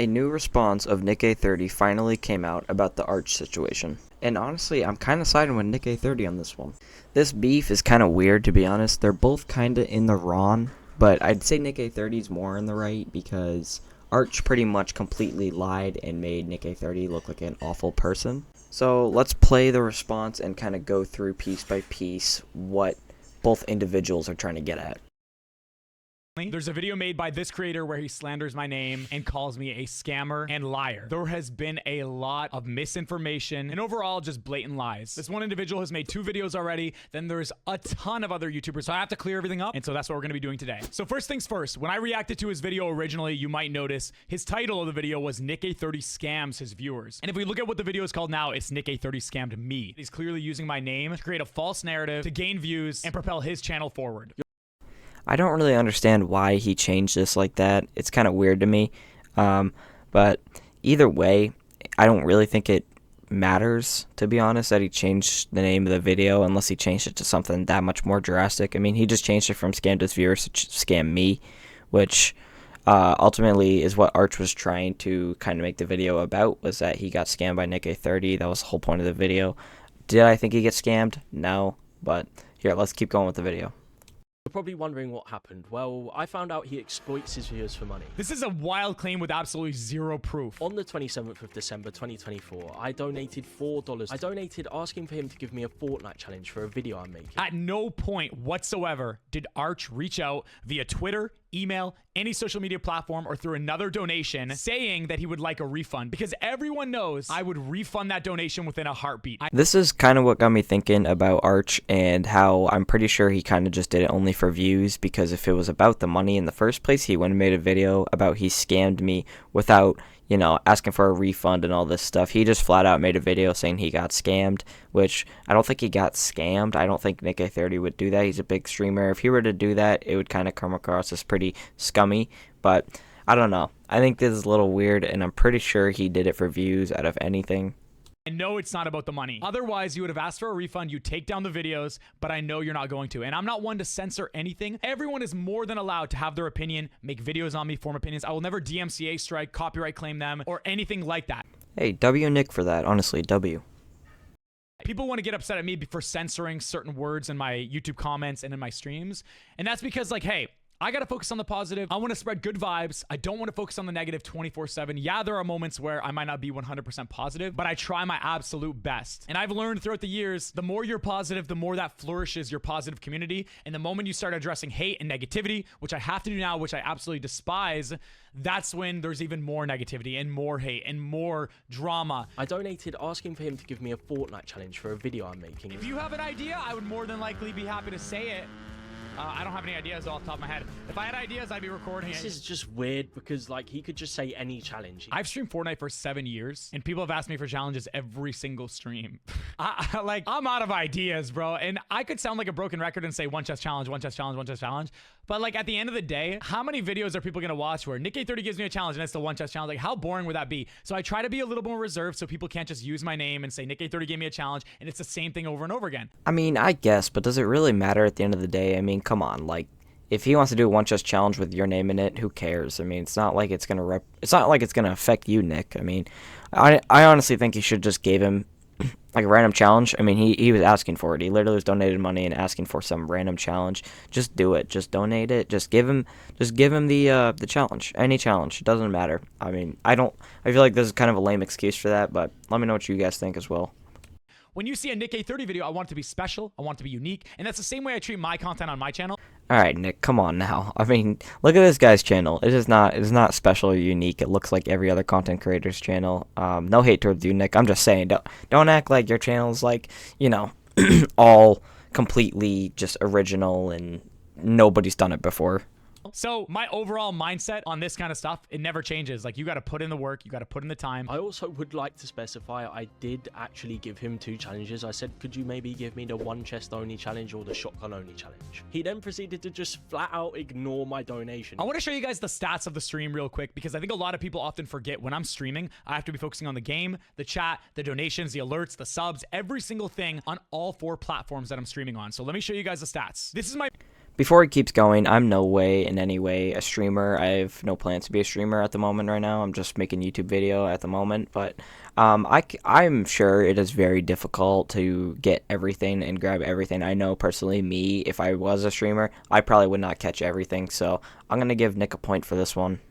A new response of NickEh30 finally came out about the Arcch situation. And honestly, I'm kind of siding with NickEh30 on this one. This beef is kind of weird, to be honest. They're both kind of in the wrong, but I'd say NickEh30 is more in the right because Arcch pretty much completely lied and made NickEh30 look like an awful person. So let's play the response and kind of go through piece by piece what both individuals are trying to get at. There's a video made by this creator where he slanders my name and calls me a scammer and liar. There has been a lot of misinformation and overall just blatant lies. This one individual has made 2 videos already. Then there's a ton of other YouTubers, so I have to clear everything up. And so that's what we're gonna be doing today. So first things first, when I reacted to his video originally, you might notice his title of the video was NickEh30 scams his viewers. And if we look at what the video is called now, it's NickEh30 scammed me. He's clearly using my name to create a false narrative to gain views and propel his channel forward. I don't really understand why he changed this like that. It's kind of weird to me. But either way, I don't really think it matters, to be honest, that he changed the name of the video unless he changed it to something that much more drastic. I mean, he just changed it from scammed his viewers to scam me, which ultimately is what Arcch was trying to kind of make the video about, was that he got scammed by NickEh30. That was the whole point of the video. Did I think he gets scammed? No. But here, let's keep going with the video. You're probably wondering what happened. Well, I found out he exploits his viewers for money. This is a wild claim with absolutely zero proof. On the 27th of December 2024, I donated $4. I donated asking for him to give me a Fortnite challenge for a video I'm making. At no point whatsoever did Arcch reach out via Twitter, email, any social media platform, or through another donation saying that he would like a refund, because everyone knows I would refund that donation within a heartbeat. This is kind of what got me thinking about Arcch and how I'm pretty sure he kind of just did it only for views, because if it was about the money in the first place, he wouldn't have made a video about he scammed me without, you know, asking for a refund and all this stuff. He just flat out made a video saying he got scammed, which I don't think he got scammed. I don't think NickEh30 would do that. He's a big streamer. If he were to do that, it would kind of come across as pretty scummy, but I don't know. I think this is a little weird, and I'm pretty sure he did it for views out of anything. I know it's not about the money. Otherwise, you would have asked for a refund. You take down the videos, but I know you're not going to. And I'm not one to censor anything. Everyone is more than allowed to have their opinion, make videos on me, form opinions. I will never DMCA strike, copyright claim them, or anything like that. Hey, W Nick for that. Honestly, W. People want to get upset at me for censoring certain words in my YouTube comments and in my streams. And that's because, like, hey, I got to focus on the positive. I want to spread good vibes. I don't want to focus on the negative 24/7. Yeah, there are moments where I might not be 100% positive, but I try my absolute best. And I've learned throughout the years, the more you're positive, the more that flourishes your positive community. And the moment you start addressing hate and negativity, which I have to do now, which I absolutely despise, that's when there's even more negativity and more hate and more drama. I donated asking for him to give me a Fortnite challenge for a video I'm making. If you have an idea, I would more than likely be happy to say it. I don't have any ideas off the top of my head. If I had ideas, I'd be recording it. This is just weird because, like, he could just say any challenge. I've streamed Fortnite for 7 years, and people have asked me for challenges every single stream. I'm out of ideas, bro. And I could sound like a broken record and say one chest challenge, one chest challenge, one chest challenge. But, like, at the end of the day, how many videos are people going to watch where NickEh30 gives me a challenge and it's the one chest challenge? Like, how boring would that be? So I try to be a little more reserved so people can't just use my name and say NickEh30 gave me a challenge, and it's the same thing over and over again. I mean, I guess, but does it really matter at the end of the day? I mean, come on, like, if he wants to do a one chest challenge with your name in it, who cares? I mean, it's not like it's gonna affect you, Nick. I mean, I honestly think you should just give him like a random challenge. I mean, he was asking for it. He literally was donated money and asking for some random challenge. Just do it. Just donate it. Just give him the challenge. Any challenge. It doesn't matter. I mean, I feel like this is kind of a lame excuse for that, but let me know what you guys think as well. When you see a NickEh30 video, I want it to be special. I want it to be unique. And that's the same way I treat my content on my channel. All right, Nick, come on now. I mean, look at this guy's channel. It is not special or unique. It looks like every other content creator's channel. No hate towards you, Nick. I'm just saying, don't act like your channel's like, you know, all completely just original and nobody's done it before. So my overall mindset on this kind of stuff, it never changes. Like, you got to put in the work, you got to put in the time. I also would like to specify I did actually give him 2 challenges. I said, could you maybe give me the one chest only challenge or the shotgun only challenge? He then proceeded to just flat out ignore my donation. I want to show you guys the stats of the stream real quick, because I think a lot of people often forget when I'm streaming, I have to be focusing on the game, the chat, the donations, the alerts, the subs, every single thing on all 4 platforms that I'm streaming on. So let me show you guys the stats. This is my... Before he keeps going, I'm no way in any way a streamer. I have no plans to be a streamer at the moment right now. I'm just making YouTube video at the moment. But I'm sure it is very difficult to get everything and grab everything. I know personally me, if I was a streamer, I probably would not catch everything. So I'm going to give Nick a point for this one.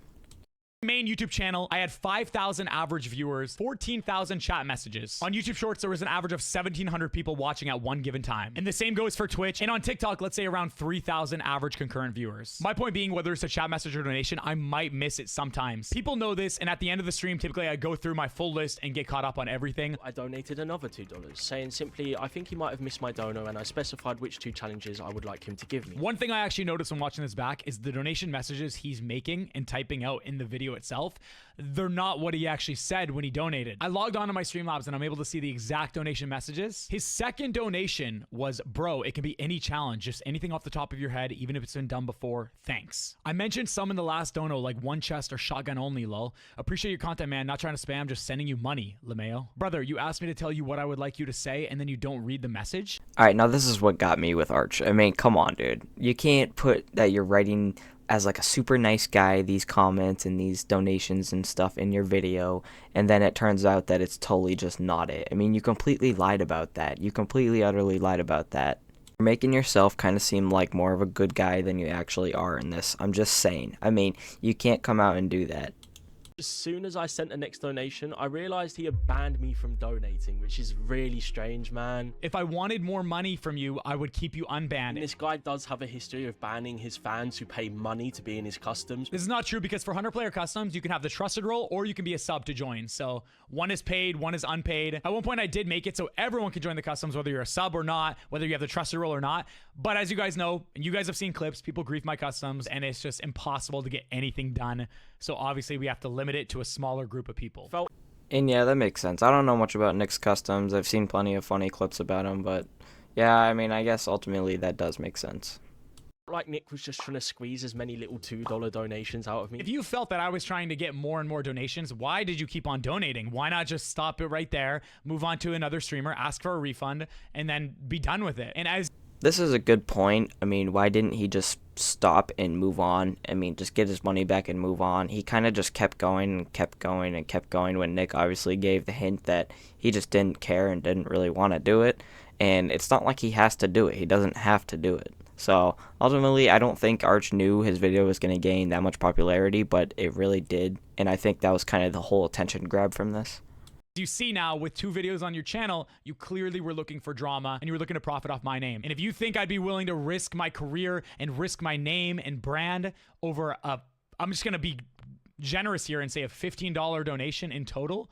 Main YouTube channel, I had 5,000 average viewers, 14,000 chat messages. On YouTube Shorts, there was an average of 1,700 people watching at one given time. And the same goes for Twitch. And on TikTok, let's say around 3,000 average concurrent viewers. My point being, whether it's a chat message or donation, I might miss it sometimes. People know this, and at the end of the stream, typically I go through my full list and get caught up on everything. I donated another $2, saying simply, I think he might have missed my dono, and I specified which 2 challenges I would like him to give me. One thing I actually noticed when watching this back is the donation messages he's making and typing out in the video itself. They're not what he actually said when he donated. I logged on to my Streamlabs and I'm able to see the exact donation messages. His second donation was, bro, it can be any challenge, just anything off the top of your head, even if it's been done before. Thanks. I mentioned some in the last dono, like one chest or shotgun only, lol. Appreciate your content, man. Not trying to spam, just sending you money, LeMayo. Brother, you asked me to tell you what I would like you to say and then you don't read the message? All right, now this is what got me with Arcch. I mean, come on, dude. You can't put that you're writing as like a super nice guy these comments and these donations and stuff in your video, and then it turns out that it's totally just not it. I mean, you completely lied about that. You completely utterly lied about that. You're making yourself kind of seem like more of a good guy than you actually are in this. I'm just saying. I mean, you can't come out and do that. As soon as I sent the next donation, I realized he had banned me from donating, which is really strange, man. If I wanted more money from you, I would keep you unbanned. And this guy does have a history of banning his fans who pay money to be in his customs. This is not true because for 100-player customs, you can have the trusted role or you can be a sub to join. So one is paid, one is unpaid. At one point, I did make it so everyone can join the customs, whether you're a sub or not, whether you have the trusted role or not. But as you guys know, and you guys have seen clips, people grief my customs, and it's just impossible to get anything done. So obviously, we have to limit it to a smaller group of people. And yeah, that makes sense. I don't know much about Nick's customs. I've seen plenty of funny clips about him, but yeah, I mean, I guess ultimately that does make sense. Like Nick was just trying to squeeze as many little $2 donations out of me. If you felt that I was trying to get more and more donations, why did you keep on donating? Why not just stop it right there, move on to another streamer, ask for a refund, and then be done with it? And as this is a good point. I mean, why didn't he just stop and move on? I mean, just get his money back and move on. He kind of just kept going and kept going and kept going when Nick obviously gave the hint that he just didn't care and didn't really want to do it. And it's not like he has to do it. He doesn't have to do it. So ultimately, I don't think Arcch knew his video was going to gain that much popularity, but it really did. And I think that was kind of the whole attention grab from this. you see now with 2 videos on your channel, you clearly were looking for drama and you were looking to profit off my name. And if you think I'd be willing to risk my career and risk my name and brand over I'm just going to be generous here and say a $15 donation in total.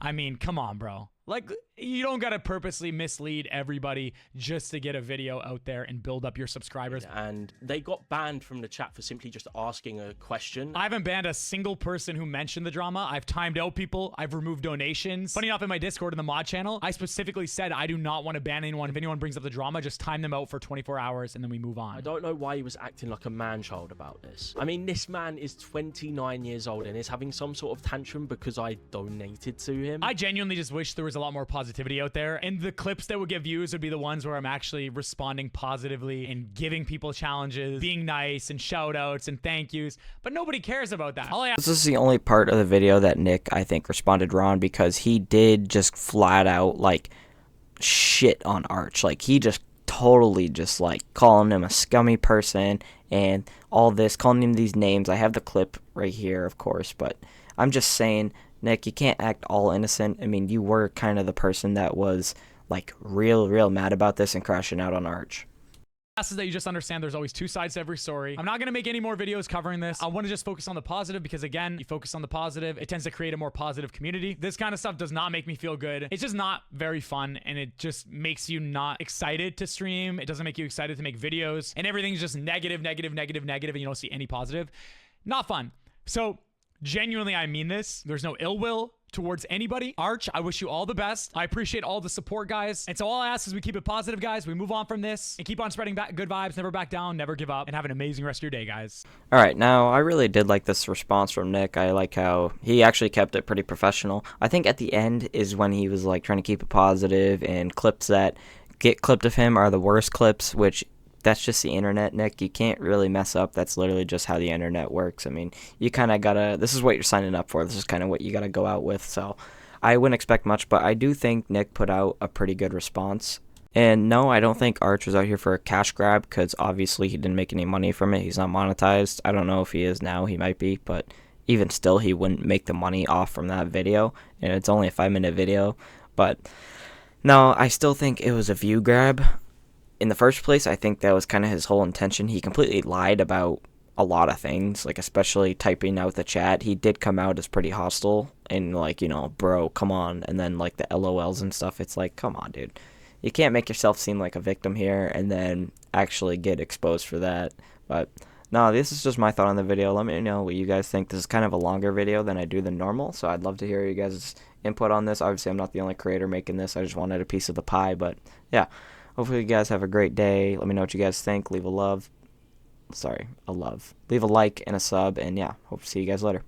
I mean, come on, bro. Like, you don't got to purposely mislead everybody just to get a video out there and build up your subscribers. And they got banned from the chat for simply just asking a question. I haven't banned a single person who mentioned the drama. I've timed out people. I've removed donations. Funny enough, in my Discord in the mod channel, I specifically said I do not want to ban anyone. If anyone brings up the drama, just time them out for 24 hours and then we move on. I don't know why he was acting like a man-child about this. I mean, this man is 29 years old and is having some sort of tantrum because I donated to him. I genuinely just wish there was a lot more positivity out there, and the clips that would get views would be the ones where I'm actually responding positively and giving people challenges, being nice and shout outs and thank yous, but nobody cares about that. This is the only part of the video that Nick, I think, responded wrong, because he did just flat out like shit on Arcch. Like, he just totally just like calling him a scummy person and all this, calling him these names. I have the clip right here, of course, but I'm just saying, Nick, you can't act all innocent. I mean, you were kind of the person that was like real mad about this and crashing out on Arcch. Is that you just understand there's always 2 sides to every story. I'm not going to make any more videos covering this. I want to just focus on the positive because, again, you focus on the positive, it tends to create a more positive community. This kind of stuff does not make me feel good. It's just not very fun, and it just makes you not excited to stream. It doesn't make you excited to make videos, and everything's just negative, and you don't see any positive. Not fun. So genuinely, I mean this. There's no ill will towards anybody. Arcch, I wish you all the best. I appreciate all the support, guys. And so all I ask is we keep it positive, guys. We move on from this and keep on spreading good vibes. Never back down, never give up, and have an amazing rest of your day, guys. All right, now I really did like this response from Nick. I like how he actually kept it pretty professional. I think at the end is when he was like trying to keep it positive, and clips that get clipped of him are the worst clips, which that's just the internet, Nick. You can't really mess up. That's literally just how the internet works. I mean, you kind of gotta. This is what you're signing up for. This is kind of what you gotta go out with. So, I wouldn't expect much, but I do think Nick put out a pretty good response. And no, I don't think Arcch was out here for a cash grab because obviously he didn't make any money from it. He's not monetized. I don't know if he is now. He might be, but even still, he wouldn't make the money off from that video. And it's only a 5-minute video. But no, I still think it was a view grab. In the first place, I think that was kind of his whole intention. He completely lied about a lot of things, like especially typing out the chat. He did come out as pretty hostile and like, bro, come on. And then like the LOLs and stuff. It's like, come on, dude. You can't make yourself seem like a victim here and then actually get exposed for that. But no, this is just my thought on the video. Let me know what you guys think. This is kind of a longer video than I do than normal, so I'd love to hear you guys' input on this. Obviously, I'm not the only creator making this. I just wanted a piece of the pie, but yeah. Hopefully you guys have a great day. Let me know what you guys think. Leave a like and a sub, and yeah, hope to see you guys later.